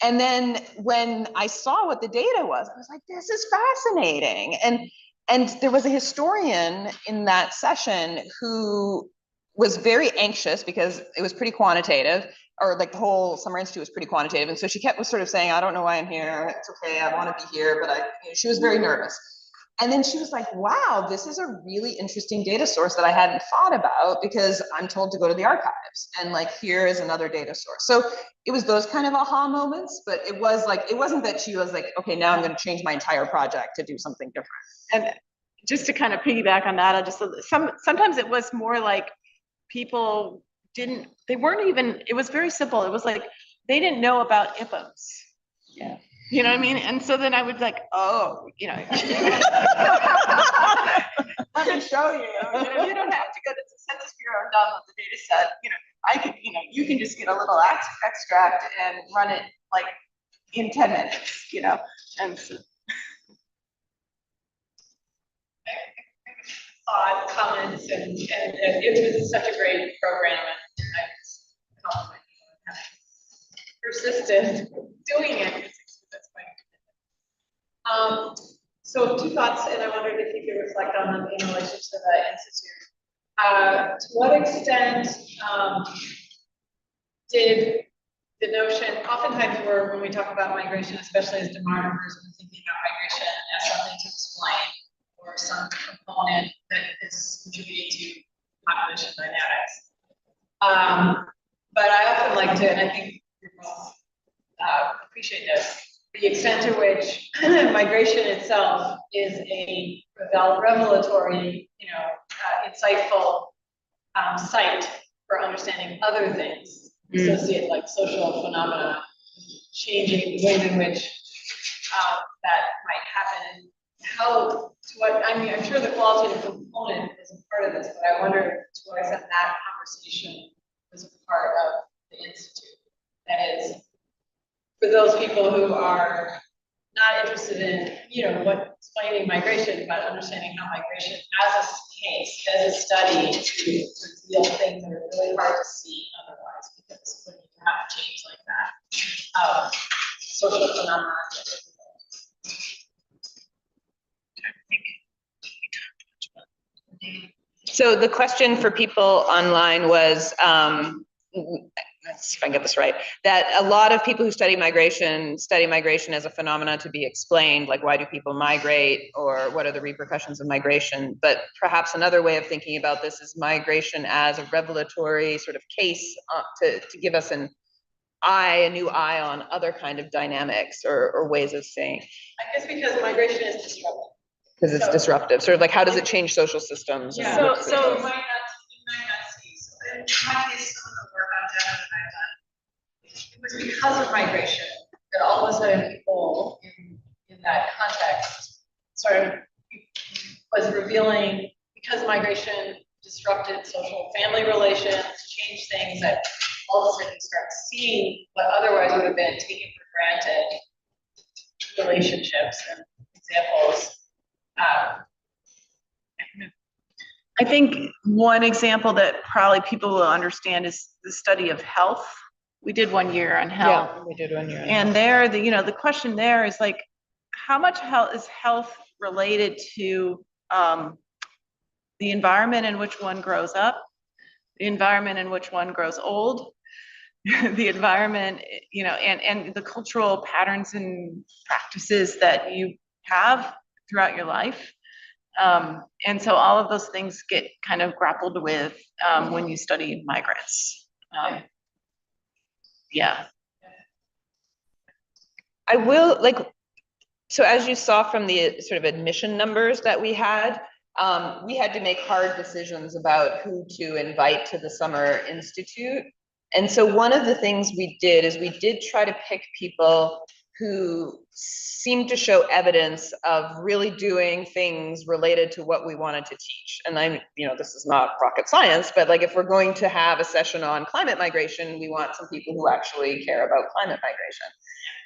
And then when I saw what the data was, I was like, this is fascinating. And there was a historian in that session who was very anxious because it was pretty quantitative, or like the whole Summer Institute was pretty quantitative. And so she was sort of saying, I don't know why I'm here. It's okay, I want to be here, but she was very nervous. And then she was like, wow, this is a really interesting data source that I hadn't thought about, because I'm told to go to the archives, and like, here is another data source. So it was those kind of aha moments, but it was like, it wasn't that she was like, okay, now I'm going to change my entire project to do something different. And just to kind of piggyback on that, sometimes it was more like people they weren't even, it was very simple. It was like, they didn't know about IPMs. Yeah. You know what I mean? And so then I would like, oh, you know, let me show you. You don't have to go to the Census Bureau and download the data set. You know, you can just get a little extract and run it like in 10 minutes, you know, and so. Odd comments, and it was such a great program, and I just compliment you on having persisted doing it. That's quite good. So 2 thoughts, and I wondered if you could reflect on them in relation to the institute. To what extent did the notion, oftentimes when we talk about migration, especially as demographers, we're thinking about migration as something to explain, or some component that is contributing to population dynamics. But I often like to, and I think you both appreciate this, the extent to which migration itself is a revelatory, insightful site for understanding other things, associated like social phenomena, changing the ways in which that might happen. I'm sure the qualitative component is a part of this, but I wonder to what extent that conversation was a part of the Institute. That is, for those people who are not interested in, explaining migration, but understanding how migration as a case, as a study, to reveal things that are really hard to see otherwise, because when you have a change like that, social phenomena. So the question for people online was, let's see if I can get this right, that a lot of people who study migration as a phenomena to be explained, like why do people migrate, or what are the repercussions of migration? But perhaps another way of thinking about this is migration as a revelatory sort of case to give us a new eye on other kind of dynamics or ways of saying. I guess because migration is disruptive. Because it's disruptive, sort of like, how does it change social systems? Yeah. So you might not see. So in my case, some of the work on data that I've done, it was because of migration that all of a sudden people in that context sort of was revealing, because migration disrupted social family relations, changed things, that all of a sudden you start seeing what otherwise would have been taken for granted relationships and examples. I think one example that probably people will understand is the study of health. We did 1 year on health. Yeah, we did 1 year. And there, the question there is like, how much health related to the environment in which one grows up, the environment in which one grows old, the environment, and the cultural patterns and practices that you have throughout your life. And so all of those things get kind of grappled with when you study migrants. Yeah. I will, so as you saw from the sort of admission numbers that we had to make hard decisions about who to invite to the Summer Institute. And so one of the things we did is we did try to pick people who seemed to show evidence of really doing things related to what we wanted to teach. And this is not rocket science, but like, if we're going to have a session on climate migration, we want some people who actually care about climate migration.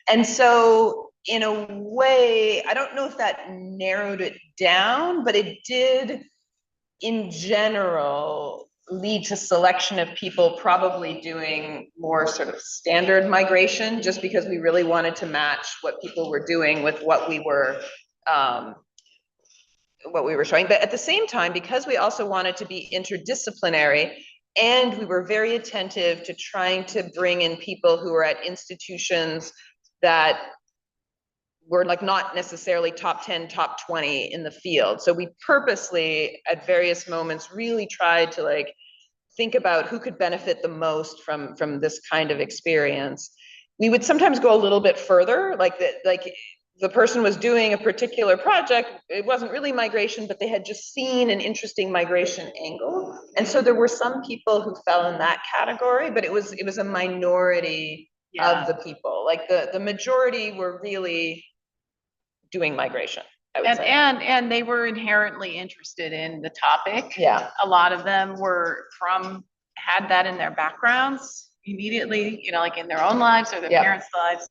And so in a way, I don't know if that narrowed it down, but it did in general lead to selection of people probably doing more sort of standard migration, just because we really wanted to match what people were doing with what we were showing. But at the same time, because we also wanted to be interdisciplinary, and we were very attentive to trying to bring in people who were at institutions that were like not necessarily top 10, top 20 in the field. So we purposely at various moments really tried to like think about who could benefit the most from this kind of experience. We would sometimes go a little bit further, like the person was doing a particular project, it wasn't really migration, but they had just seen an interesting migration angle. And so there were some people who fell in that category, but it was a minority of the people. Like the majority were really doing migration, I would say. And they were inherently interested in the topic. Yeah. A lot of them had that in their backgrounds immediately, like in their own lives or their parents' lives.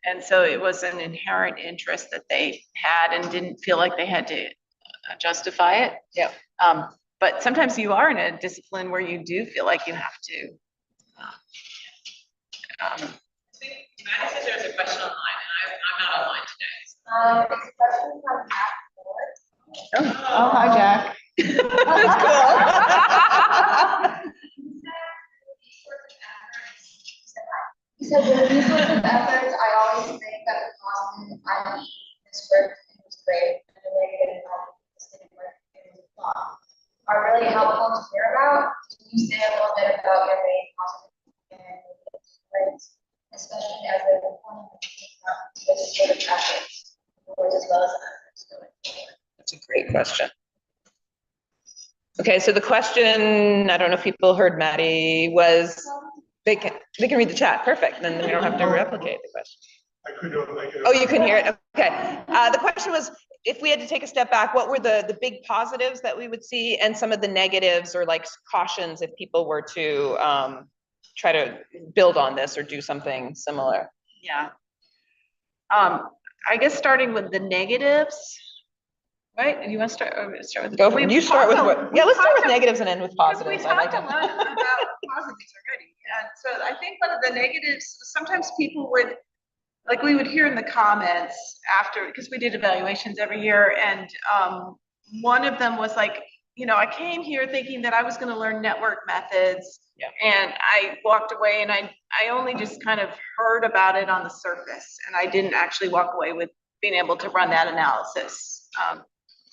And so it was an inherent interest that they had and didn't feel like they had to justify it. Yeah. But sometimes you are in a discipline where you do feel like you have to. Maddie says there's a question online, and I'm not online today. It's a question from Matt Ford. Oh, hi, Jack. That's cool. He said, with these sorts of efforts, I always think that the constant I.e. this work was great, and the negative are really helpful to hear about. Can you say a little bit about your main positive experience, especially as a component of this sort of efforts, as well as efforts going forward? That's a great question. Okay, so the question, I don't know if people heard Maddie, was they can read the chat. Perfect. Then we don't have to replicate the question. Oh, you can hear it. Okay. The question was, if we had to take a step back, what were the big positives that we would see, and some of the negatives or like cautions if people were to try to build on this or do something similar? Yeah. I guess starting with the negatives, right? And you want to start with Go for it. You start with what? Yeah, let's start with negatives and end with positives. We talked a lot about positives already. And so I think one of the negatives, sometimes people would, like we would hear in the comments after, because we did evaluations every year, and one of them was like, I came here thinking that I was going to learn network methods, and I walked away and I only just kind of heard about it on the surface, and I didn't actually walk away with being able to run that analysis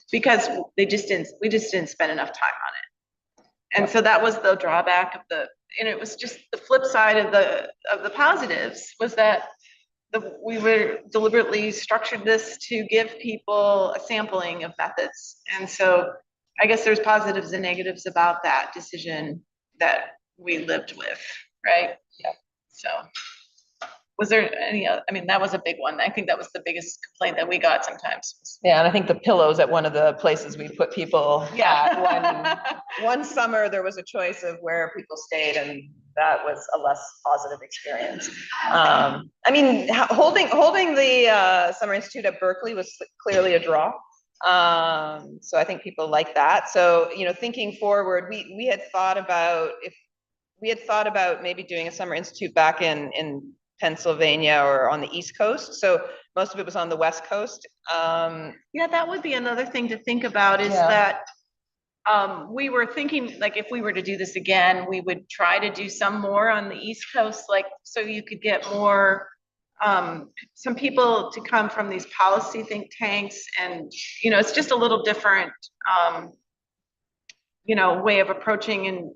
because we just didn't spend enough time on it. And so that was the drawback and it was just the flip side of the positives was that we were deliberately structured this to give people a sampling of methods. And so I guess there's positives and negatives about that decision that we lived with, right? Yeah. So was there any other, that was a big one. I think that was the biggest complaint that we got sometimes. Yeah, and I think the pillows at one of the places we put people at one summer, there was a choice of where people stayed, and that was a less positive experience. Holding the Summer Institute at Berkeley was clearly a draw. So I think people like that. So, thinking forward, we had thought about maybe doing a Summer Institute back in Pennsylvania or on the East Coast. So most of it was on the West Coast. That would be another thing to think about is that we were thinking, like, if we were to do this again, we would try to do some more on the East Coast, like, so you could get more, some people to come from these policy think tanks, and, it's just a little different, way of approaching and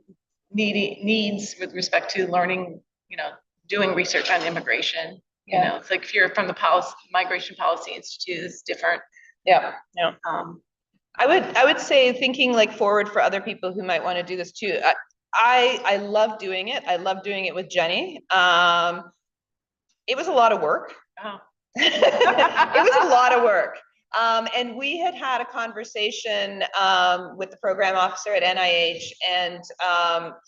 needs with respect to learning, doing research on immigration. It's like if you're from the Migration Policy Institute, it's different. Yeah. I would say, thinking like forward for other people who might want to do this too. I love doing it. I love doing it with Jenny. It was a lot of work. Oh. It was a lot of work. And we had a conversation with the program officer at NIH, and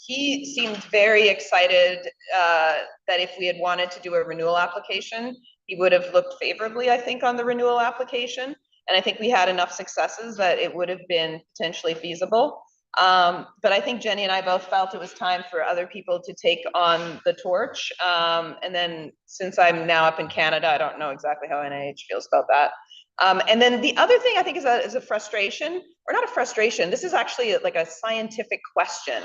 he seemed very excited that if we had wanted to do a renewal application, he would have looked favorably, I think, on the renewal application. And I think we had enough successes that it would have been potentially feasible. But I think Jenny and I both felt it was time for other people to take on the torch. And then since I'm now up in Canada, I don't know exactly how NIH feels about that. And then the other thing I think is a frustration, or not a frustration, this is actually like a scientific question.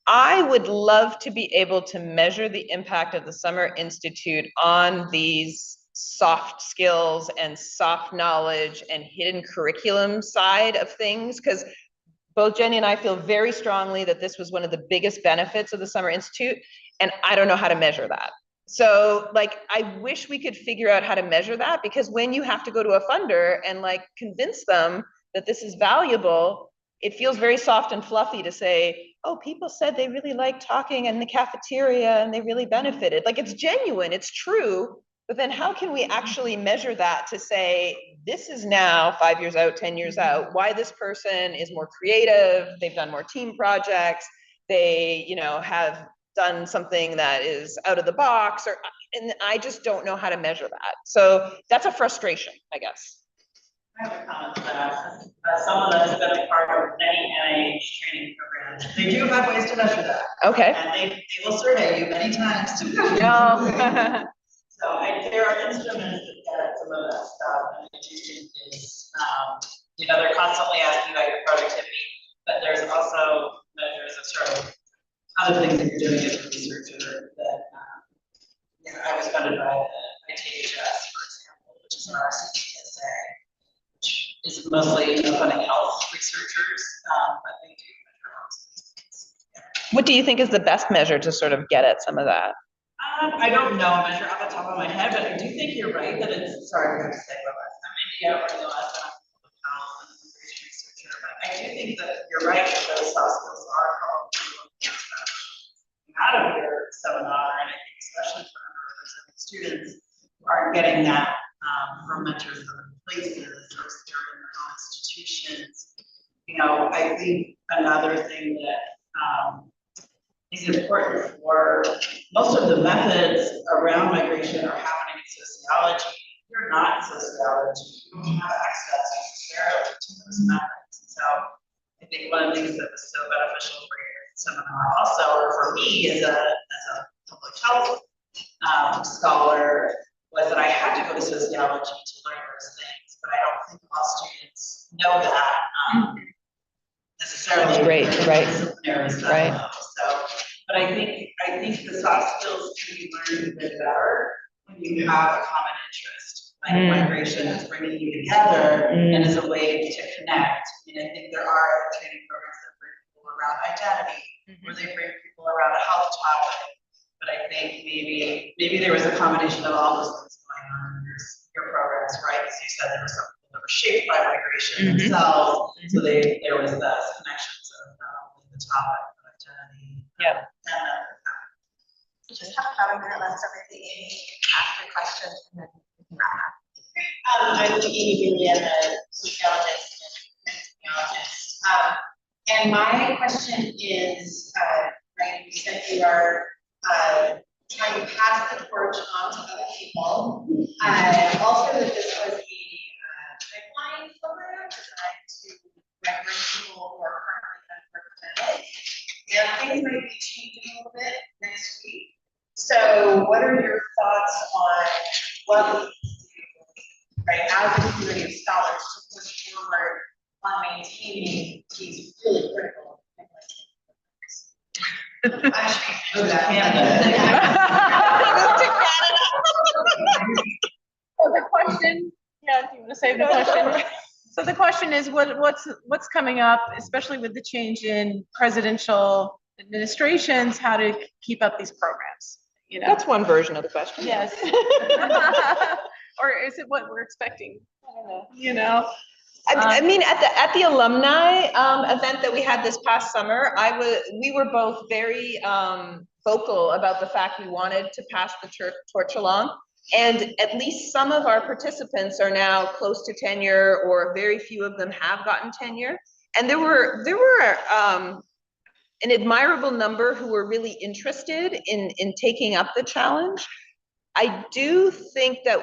I would love to be able to measure the impact of the Summer Institute on these soft skills and soft knowledge and hidden curriculum side of things, because both Jenny and I feel very strongly that this was one of the biggest benefits of the Summer Institute, and I don't know how to measure that. So like, I wish we could figure out how to measure that, because when you have to go to a funder and like convince them that this is valuable, it feels very soft and fluffy to say, oh, people said they really liked talking in the cafeteria and they really benefited. Like, it's genuine, it's true, but then how can we actually measure that to say, this is now 5 years out, 10 years out, why this person is more creative, they've done more team projects, they, you know, have done something that is out of the box, or, and I just don't know how to measure that. So that's a frustration, I guess. I have a comment to that. Someone that has been a part of many NIH training programs, they do have ways to measure that. Okay. And they will survey you many times to. No. So there are instruments that get some of that stuff, and I do think is, you know, they're constantly asking about your productivity, but there's also measures of sort of other things that you're doing as a researcher that, you know, I was funded by the ITHS, for example, which is our CTSA, which is mostly funding health researchers, but they do measure lots of these things. Yeah. What do you think is the best measure to sort of get at some of that? I don't know a measure off the top of my head, but I do think you're right that it's, sorry, I have to say one last time, maybe I don't really know last time I'm public health and information researcher, but I do think that you're right that those soft skills are probably out of your seminar, and I think especially for underrepresented students who aren't getting that from mentors in other places or in their own institutions. You know, I think another thing that is important for most of the methods around migration are happening in sociology. If you're not in sociology, you don't have access necessarily to those methods. So I think one of the things that was so beneficial for your seminar also, or for me as a public health scholar, was that I had to go to sociology to learn those things, but I don't think all students know that necessarily. Great, right. Right. So, but I think the soft skills can be learned a bit better when you have a common interest, like migration is bringing you together and is a way to connect. And I think there are training programs that bring people around identity, or they bring people around a health topic. But I think maybe there was a combination of all those things going on in your programs, right? Because you said there were some people that were shaped by migration themselves, so there was those connections of not only the topic but identity. Yeah. We just have about a minute left, so maybe Amy can ask your question and then we can wrap up. I'm Amy Bailey, I'm a sociologist and epidemiologist. And my question is, right, you said you are trying to pass the torch on to other people. Also that this was a pipeline program designed to bring people who are currently underrepresented. And things might be changing a little bit next week. So what are your thoughts on what we can do, right, as a community of scholars to push forward on maintaining these really critical Actually, move to Canada. So the question, yeah, do you want to say the question? So the question is, what's coming up, especially with the change in presidential administrations, how to keep up these programs? You know, That's one version of the question. yes. Or is it what we're expecting? I don't know. You know. I mean, at the alumni event that we had this past summer, we were both very vocal about the fact we wanted to pass the torch along. And at least some of our participants are now close to tenure, or very few of them have gotten tenure. And there were an admirable number who were really interested in taking up the challenge. I do think that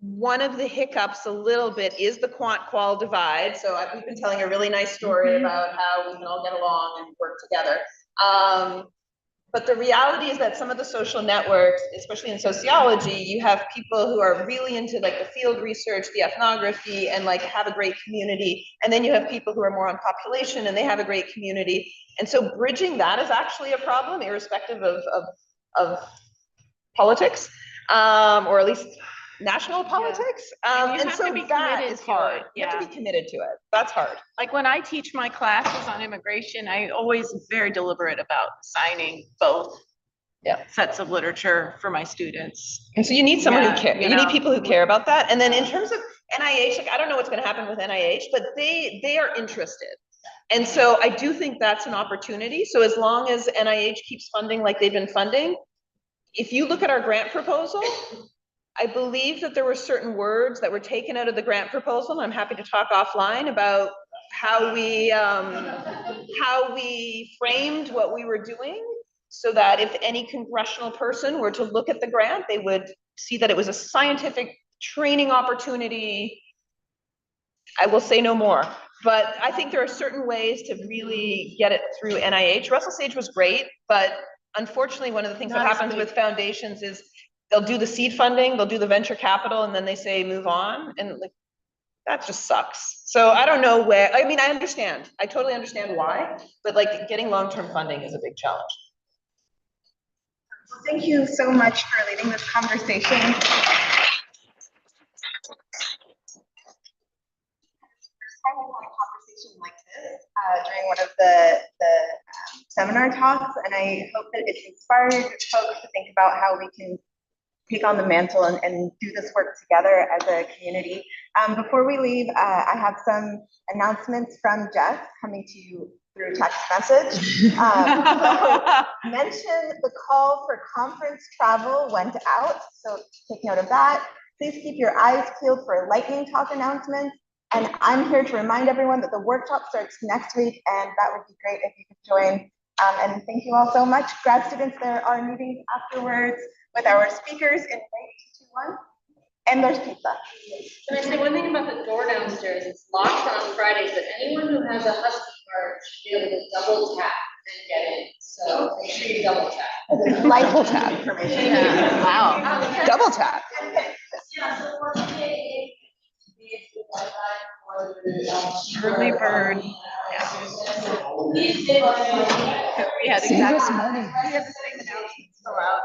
one of the hiccups a little bit is the quant-qual divide. So we've been telling a really nice story about how we can all get along and work together. But the reality is that some of the social networks, especially in sociology, you have people who are really into like the field research, the ethnography, and like have a great community. And then you have people who are more on population and they have a great community. And so bridging that is actually a problem, irrespective of politics, or at least national politics. And so that is hard. You have to be committed to it. That's hard. Like when I teach my classes on immigration, I always very deliberate about signing both sets of literature for my students. And so you need someone who cares. you You need know. people who care about that. And then in terms of NIH, like I don't know what's going to happen with NIH, but they are interested. And so I do think that's an opportunity. So as long as NIH keeps funding like they've been funding, if you look at our grant proposal, I believe that there were certain words that were taken out of the grant proposal, and I'm happy to talk offline about how we framed what we were doing, so that if any congressional person were to look at the grant, they would see that it was a scientific training opportunity. I will say no more, but I think there are certain ways to really get it through NIH. Russell Sage was great, but unfortunately, one of the things that happens with foundations is they'll do the seed funding, they'll do the venture capital, and then they say move on, and like that just sucks. So I don't know where. I mean, I understand. I totally understand why, but like getting long-term funding is a big challenge. Well, thank you so much for leading this conversation. Conversation like this during one of the seminar talks, and I hope that it's inspired folks to think about how we can take on the mantle and do this work together as a community. Before we leave, I have some announcements from Jeff coming to you through text message. So mention the call for conference travel went out, so take note of that. Please keep your eyes peeled for lightning talk announcements. And I'm here to remind everyone that the workshop starts next week, and that would be great if you could join. And thank you all so much. Grad students, there are meetings afterwards with our speakers in late 221, and there's pizza. Can I say one thing about the door downstairs? It's locked on Fridays, but anyone who has a Husky card should be able to double tap and get in. So make sure you double tap. Double tap information. Yeah. Wow. Double tap. Yeah, so for today, Early bird. Please stay on. We had exactly. We had the same announcements go out.